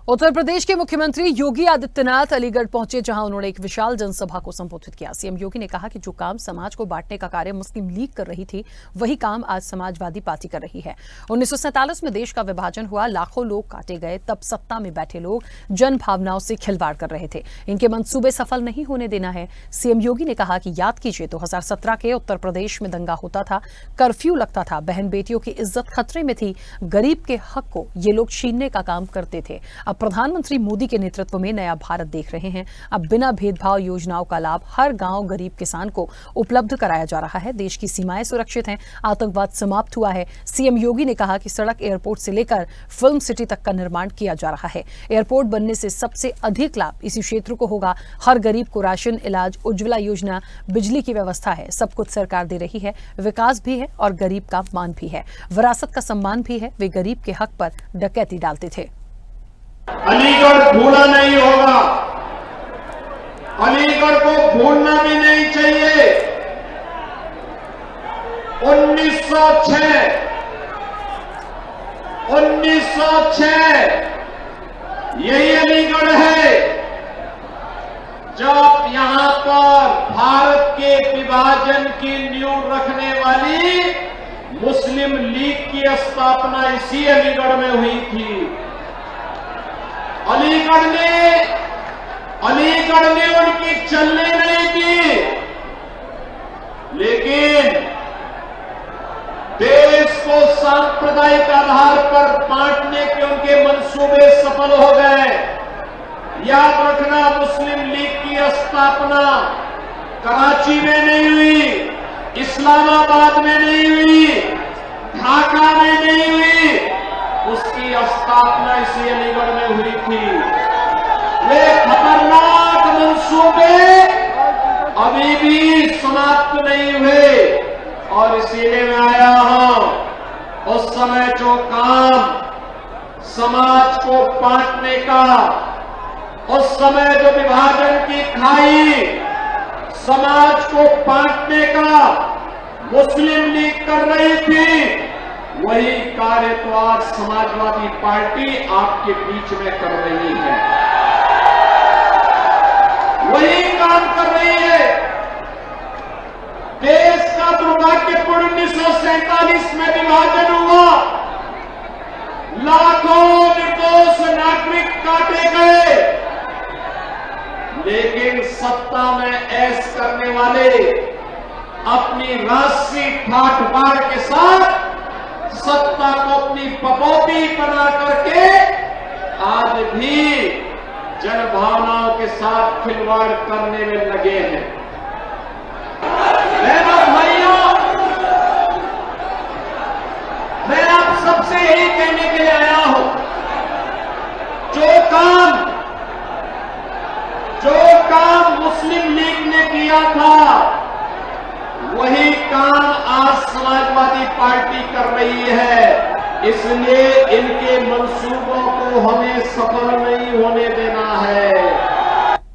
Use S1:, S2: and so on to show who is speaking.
S1: उत्तर प्रदेश के मुख्यमंत्री योगी आदित्यनाथ अलीगढ़ पहुंचे, जहां उन्होंने एक विशाल जनसभा को संबोधित किया। सीएम योगी ने कहा कि जो काम समाज को बांटने का कार्य मुस्लिम लीग कर रही थी, वही काम आज समाजवादी पार्टी कर रही है। 1947 में देश का विभाजन हुआ, लाखों लोग काटे गए, तब सत्ता में बैठे लोग जन भावनाओं से खिलवाड़ कर रहे थे। इनके मंसूबे सफल नहीं होने देना है। सीएम योगी ने कहा कि याद कीजिए 2017 के उत्तर प्रदेश में दंगा होता था, कर्फ्यू लगता था, बहन बेटियों की इज्जत खतरे में थी, गरीब के हक को ये लोग छीनने का काम करते थे। अब प्रधानमंत्री मोदी के नेतृत्व में नया भारत देख रहे हैं। अब बिना भेदभाव योजनाओं का लाभ हर गांव गरीब किसान को उपलब्ध कराया जा रहा है। देश की सीमाएं सुरक्षित हैं, आतंकवाद समाप्त हुआ है। सीएम योगी ने कहा कि सड़क, एयरपोर्ट से लेकर फिल्म सिटी तक का निर्माण किया जा रहा है। एयरपोर्ट बनने से सबसे अधिक लाभ इसी क्षेत्र को होगा। हर गरीब को राशन, इलाज, उज्ज्वला योजना, बिजली की व्यवस्था है। सब कुछ सरकार दे रही है। विकास भी है और गरीब का मान भी है। विरासत का सम्मान भी है। वे गरीब के हक पर डकैती डालते थे।
S2: अलीगढ़ भूला नहीं होगा, अलीगढ़ को भूलना भी नहीं चाहिए। 1906 यही अलीगढ़ है जब यहां पर भारत के विभाजन की नींव रखने वाली मुस्लिम लीग की स्थापना इसी अलीगढ़ में हुई थी। अलीगढ़ ने उनकी चलने नहीं दी, लेकिन देश को सांप्रदायिक आधार पर बांटने के उनके मंसूबे सफल हो गए। याद रखना, मुस्लिम लीग की स्थापना कराची में नहीं हुई, इस्लामाबाद में नहीं हुई, ढाका में नहीं हुई, उसकी स्थापना इसी अलीगढ़ में हुई थी। वे खतरनाक मंसूबे अभी भी समाप्त नहीं हुए और इसीलिए मैं आया हूं। उस समय जो काम समाज को बांटने का, उस समय जो विभाजन की खाई समाज को बांटने का मुस्लिम लीग कर रही थी, वही कार्य तो आज समाजवादी पार्टी आपके बीच में कर रही है, वही काम कर रही है। देश का दुर्भाग्यपूर्ण 1947 में विभाजन हुआ, लाखों निर्दोष नागरिक काटे गए, लेकिन सत्ता में ऐश करने वाले अपनी राष्ट्रीय ठाठ बाढ़ के साथ सत्ता को अपनी पपौती बना करके आज भी जन भावनाओं के साथ खिलवाड़ करने में लगे हैं। भाइयों, मैं आप सबसे यही कहने के लिए आया हूं, जो काम मुस्लिम लीग ने किया था, वही काम आज समाजवादी पार्टी कर रही है। इसलिए इनके मंसूबों को हमें सफल नहीं होने देना है।